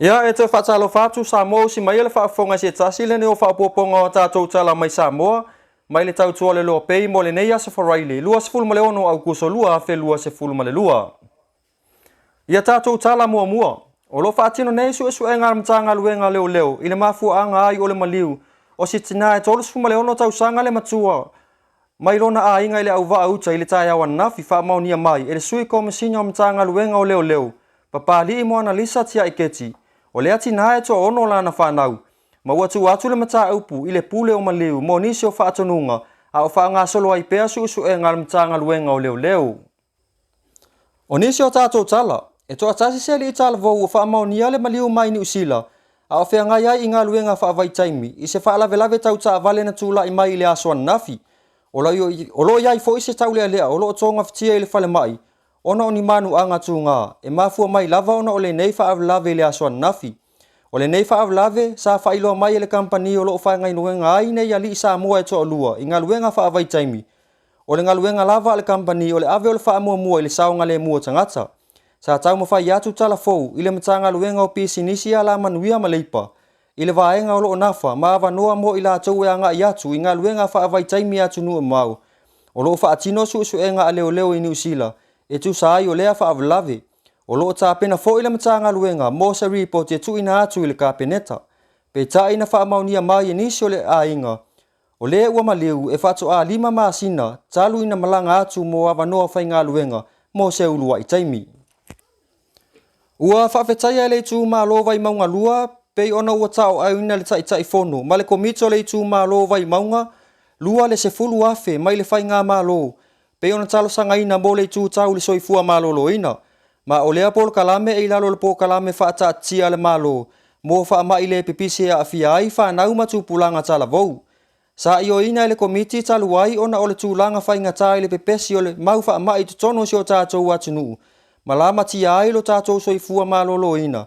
Ia e te whaatalo whātu Samoa si mai le whaafonga si tasi le neo whaapoponga o tātou tala mai Samoa, mai le tau tua le loa pei mo le nei asa wharaile, lua se fulma le ono au kuso lua fe lua se fulma le lua. Ia tātou tala mua mua, o lo whaatino nei su e su e ngā mtanga luenga leo leo, i le mafua anga ai o le maliu, o si tina e tolu sfuma le ono tau sanga le matua, mai lona a inga ile au vaa uta ile tai awan nafi wha maunia mai, ele sui komisinyo mtanga luenga o leo leo, papali i mo analisa tia iketi, o le ati nae to ono lana whanau, ma watu atu le mata upu i le pule o maliu mo nisi o whaatonunga a o wha ngā solo ai pea su e ngā mtanga luenga o leo leo. O nisi o tātou tala, e toa tasi seli i tala vau o wha maunia le maliu mai ni usila, a o whea ngai ai i ngā luenga wha vai taimi, i se wha lave tau ta vale na tula i mai i le aswan nafi, o lo iai fo i se tau lea lea, o lo o tonga fitia i le whale mai, ona o ni manu anga tu ngā, e mafua mai lava ona o le nei wha avlave le aswan nafi. O le nei wha avlave, sa wha iloa mai e le kampani o lo o whaengai nuenga ai nei ali sa mua e toa lua, i ngā luenga wha avai taimi. O le ngā luenga lava le kampani o le ave o le wha mua i le saonga le mua tangata. Sa tau mawhai atu tala fou, i le matanga luenga o pisi nisi ala manuia ma leipa. I le vaenga o lo o nafa, ma ava noa mo i la tau e anga i atu, i ngā luenga wha avai taimi atu nua mau. O lo o wha atino su e ngā leo leo i New Zealand. E tu sa ai o lea wha avlave. O loo tā pena fo i le matanga luenga, mo sa report e tu ina atu i le kāpeneta. Pe tā ina wha maunia mai e nisi o le a inga. O lea ua maliu e whato a 5 maasina, talu ina malanga atu mo awanoa whai ngā luenga, mo se ulua i taimi. Ua whawhetaya e le tu maa lo vai maunga lua, pe ona ua tau au ina le tai fono, ma le komito le tu maa lo vai maunga, lua le se fulu afe mai le whai ngā maa lo. Pe ona talo sanga ina mo le tu tau le soifua malolo ina. Ma o lea polo kalame e ilalo le po kalame whaata tia le malo. Mo wha mai le pipisi a awhia ai wha nau matu pulanga tala vau. Sa io ina le komiti talu ai ona o le tūlanga whainga tai le pepesi o le mau wha mai tutono si o tātou atunu. Ma lama tia ai lo tātou soifua malolo ina.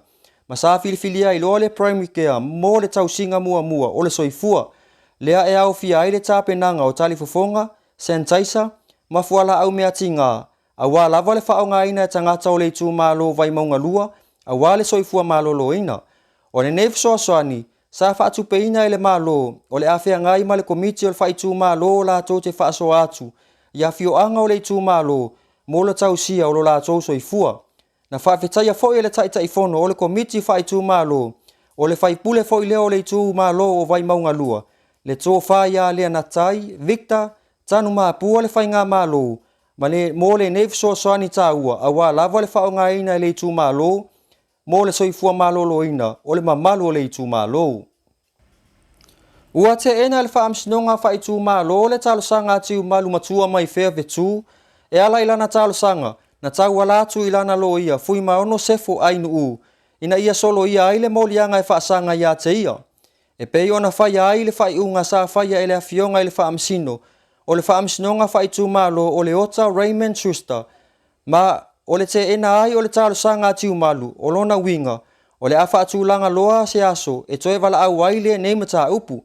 Ma sa filifilia i lo le primary care mo le tau singa mua o le soifua. Lea e au fia ai le tāpenanga o tali fufonga, sanitizer, mafuala au mea tinga. A wā lava le whao ngā ina e tangata o le tū mālo vai maunga lua, a wā le soifua mālolo ina. O le neif soasoani, sa whaatupe ina e le mālo, o le awhea ngai ma le komiti o le whai tū mālo la tō te whaaso atu, ia fio anga o le tū mālo, mo le tau sia o lo la tō soifua. Na whaafetaia fo i le tai fono o le komiti whai tū mālo, o le whai pule fo i leo le tū mālo o vai maunga lua, le tō whaia lea na tai, Victor, tanu māpua le whai ngā mālo, ma le mo le neif soasoani tāua, a wā lava le whao ngā ina le tū mālo, mo le soifua mālolo ina, o le mamalu o le tū mālo. Ua te ena le whaamsinonga whai tū mālo, le talosanga tiu malu matua mai whea vetu, e ala ilana talosanga, na tau alatu ilana lo ia, fui maono sefo ainu u, ina ia solo ia aile mo lianga e whaasanga ia te ia. E pei ona whai aile whai unga sa whai ele a fionga ele whaamsino, o le whaamsinonga whai tū mālo o le ota Raymond Schuster, ma o le te ena ai o le talo sanga tiu malu, o lona winga, o le awha atūlanga loa se aso, e toe wala au waile nei mata upu,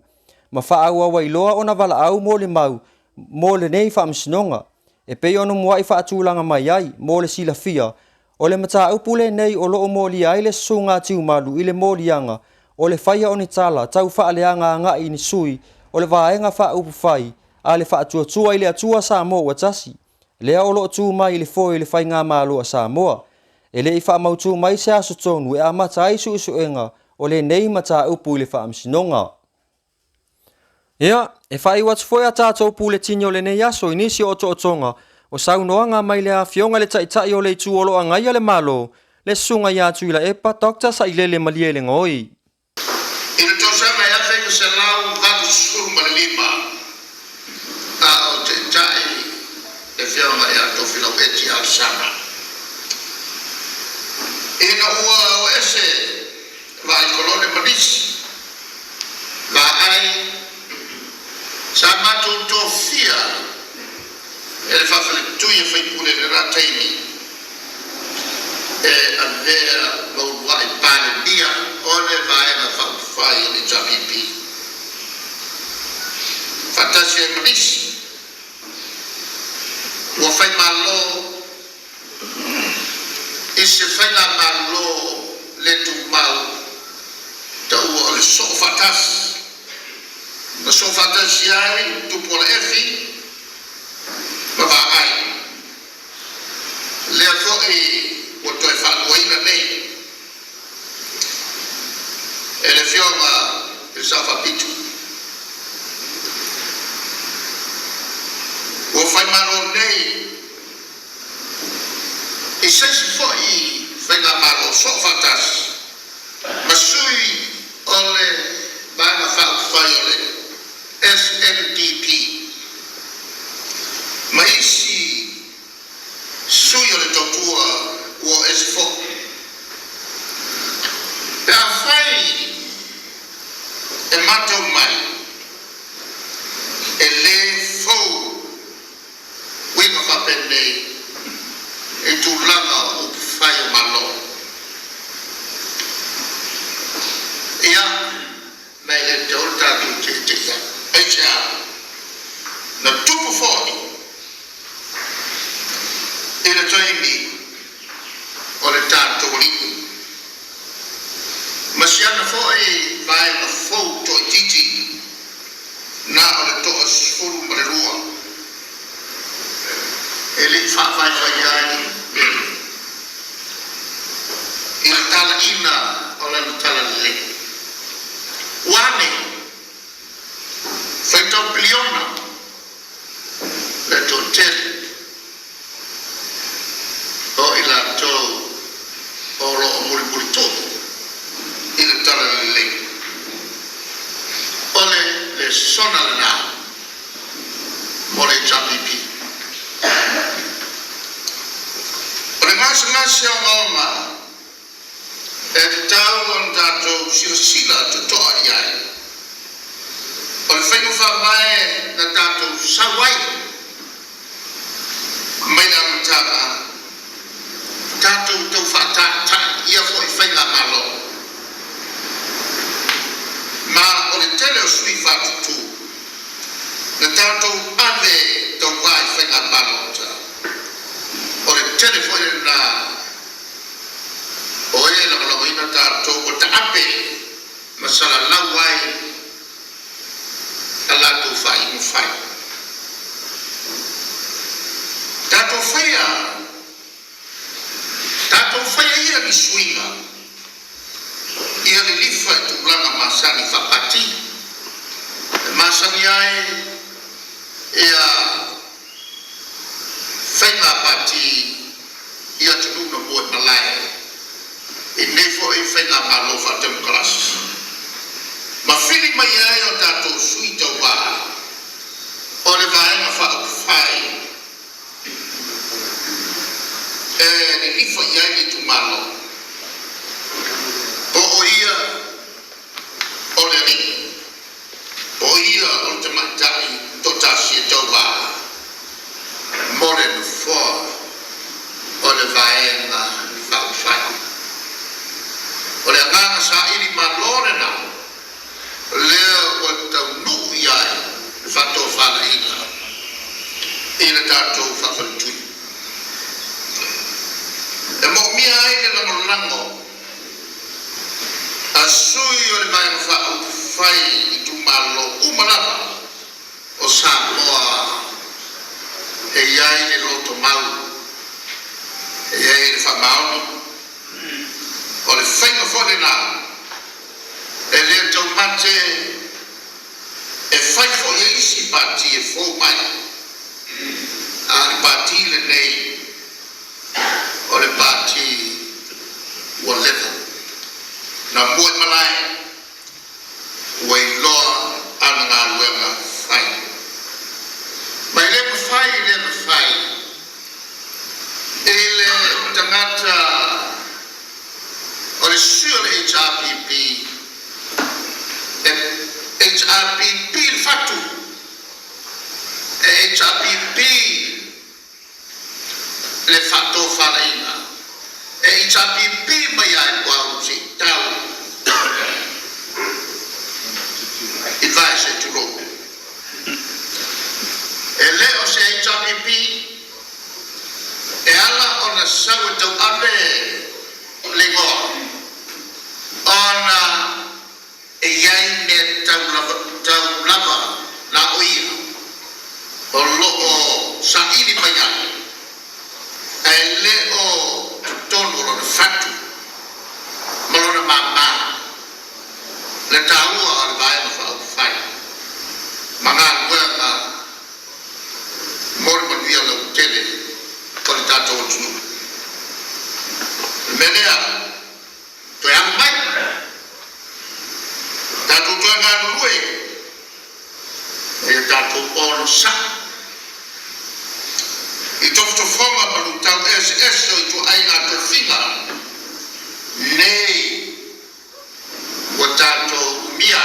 ma wha au awai loa ona wala au mo le mau, mo le nei whaamsinonga, e pei ono mua i wha atūlanga mai ai, mo le sila fia, o le mata upu le nei o loo moli ai le sunga tiu malu, i le moli anga, o le whaia o ni tala, tau wha leanga anga i ni sui, o le vaenga wha upu whai, a le whaatua i le atua Samoa ua tasi. Lea o loo tū mai i le fōi le whai ngā mālo a Samoa. E le i whaamautu mai se aso tonu e amata ai suenga o le nei mata upu i le whaamsinonga. Ia, e whai watu fōi a tātou pu le tini o le nei aso i nisi o otonga o saunoanga mai le a fionga le taitai o le tū olo a ngai a le mālo le sunga i atu i la epa Dr. Sailele Malie le ngoi. I le tōsanga e a whenga se lau hatu suru malima. O te tai e whiaunga e ato whilau eti al sana. Ina ua o ese vai kolone manisi. Va ai sa matu tō fia e le whawhale tui e whaipune le rataini. E a vea maurua i pane bia o le vaenga whawhai o ni japipi. Fatasi e manisi. Ua whai malo i se whai ngā malo le tu mau le sofatas. Na sofatas ai tu por efi. Baba ai. Le foi o toi fa coina nei. Ele fioma il safa pitu. O fai mano nei. E se foi venga malo sofatas. Masui ole bana fa fai ole SNDP. Maisi sui ole totua o S4. Da fai e mato mai. E le fo wima fa pende e tu langa o fai malo. Ia mai le torta tu te ya. Echa na tupu foi. Ele toimi ole tanto liku. Masiana foi vai na foto titi na ole to sfuru mrelua. Ele fa vai vai il tala ina ole tala le. Wane feito biliona le totel o ila to oro multo il tala le ole le sonalna mole jampi ole mas ngoma e tau on dato sila to to ai on fai fa mai na dato sawai mai na mtaka dato to fata ta ia foi fai la malo ma on tele sui fatu tu na dato ave to vai fai la malo on tele foi na oye la ina dato ko ta ape masala lawai ala tu fai mu fai tato fai ia ni swinga ia ni lifa tu langa masani fa pati masani ai ia fai na pati ia tu no mo malai e nefo e fai na malo fa democracy ma fili mai ai o tato sui tau wa o le vai na fa fai e ni lifa ia ni tu malo o ia o le ni o ia o te matai to tasi tau wa more no fo o le vai na fa fai o le nganga sa ili malore na lea o tau nuku iai whato whala ina ina tātou whawhalutui e mo mia ai le lango a sui o le vai whao whai i tu malo umalama o Samoa e iai le loto mau e iai le whamaoni o le whainga whore nā e lea tau mate e whai fo e isi pati e fo mai a le pati le nei o le pati ua lewa na mua malai ua i loa ana ngā luenga whai mai le mawhai e le tangata o le sio le HRPP HRPP le fatu HRPP le fatu whalaina HRPP mai ai wau si tau advice to road e leo se HRPP e ala ona sawa tau ave le ngoa ona e iai me tau lava na oia o loo saʻili mai ai ae lē o tonu o lona fatu ma lona mamā le tāua o le vae ma faaupufai ma galuega mo le manuia lau tele o le tatou atunuu me lea toe agu mai tatou toe galulue e tatou ono saʻi i tofotofoga ma lu tau ss o i tuaiga tofiga nei ua tatou umia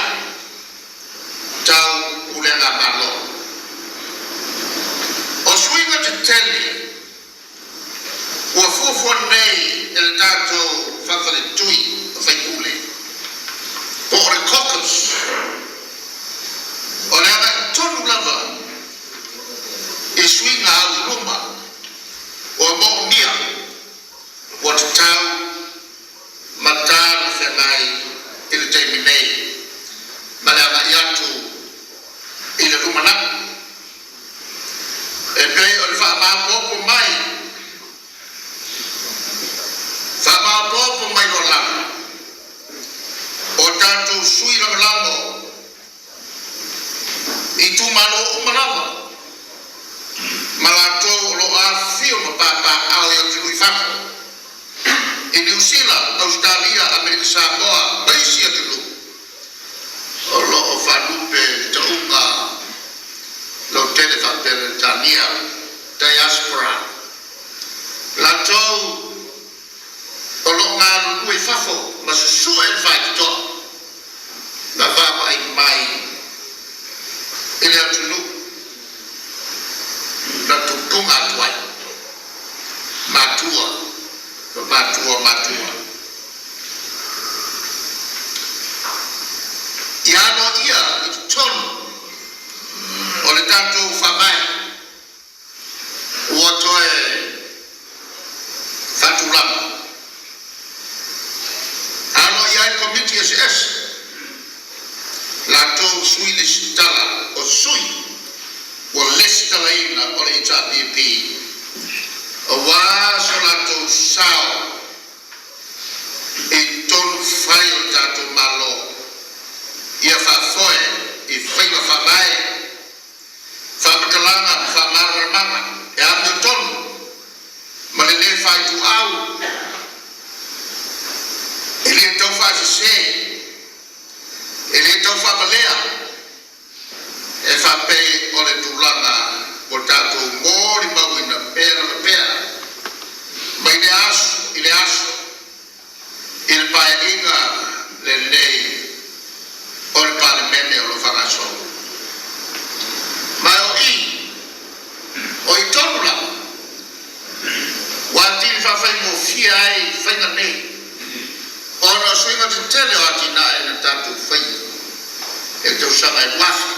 tau ulega malo o suiga tetele ua fuafua nei e le tatou faafaletui o faikule po o le caucus o le aga i tonu lava i suiga au luma ua moʻomia ua tatau ma tana fenai i le taimi nei ma le agaʻi atu i le lumanaʻi e pei o le faamapopo mai lo lava o tatou sui lamolamo i tumalo uma lava ma latou o loo afio ma papaao i atunui fafo i New Zealand, Australia, Amerika Samoa, maisi atunu o loo falupe taunga lo tele faperetania diaspora latou o loo galulue fafo ma susua e le faitotoa na faamaʻi mai i le atunuu na tutuga atu ai matua i ano ia i totonu o le tatou faamae ua toe fatulama ano ia i komiti ss latou sui le sitala o sui ua lesi talaina o le itapp o waso latou sao i tonu fai o tatou malo ia faafoe i faiga faamae faamatalaga ma faamaramamaga e amio tonu ma le lē faituau e lē tau faasesē e lē tau faamalea e faapei o le tulaga o tatou moli mauina pea na pea mai le aso i le paeʻiga lelei o le palemene o lo fagaso mai o i tonu lava ua atili faafaimuofia ai faiga nei ona suiga tetele o atina e na tatou faia e tausaga e luafi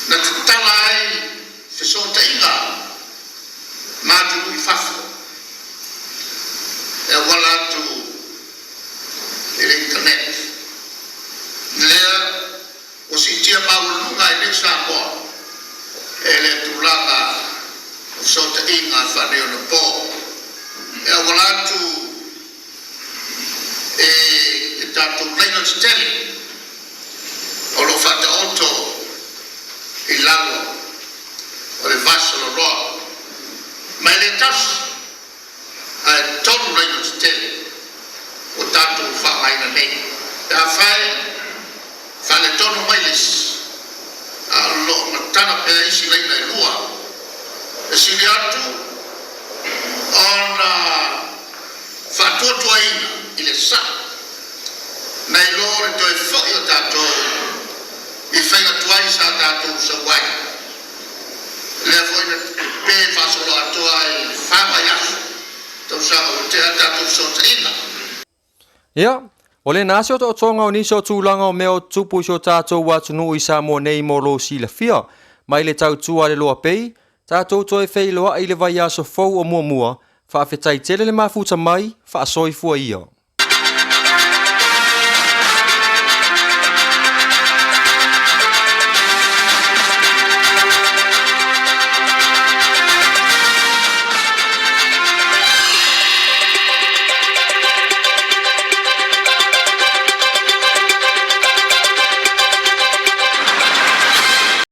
na tatala ai fesotaʻiga matunui fafo e wala atu i le internet lea ua siʻitia maululuga i le Samoa e le tulaga o fesotaʻiga faanei ona po e wala atu e tatou laina tetele o loo faataoto i lago o le vasololoa mai le tasi ae tonu laina tetele o tatou faamaina nei e afae faaletonu mai lesi a loo matana pea isi laina e lua e sili atu ona faatuatuaina i le saʻi na i lo le toe foʻi o tatou i faigatuai sa tatou sauai lea foʻi na pe faasolo atoa i faamai aso tausaga o tea tatou fesotaʻiga ia o le nasi o toʻatoga o nisi o tulaga o mea o tupu i so tatou atunuu i sa mo nei mo lo silafia mai le tautua le loa pei tatou toe feiloaʻi i le vai aso fou o muamua faafetaitele le mafuta mai faasoifua ia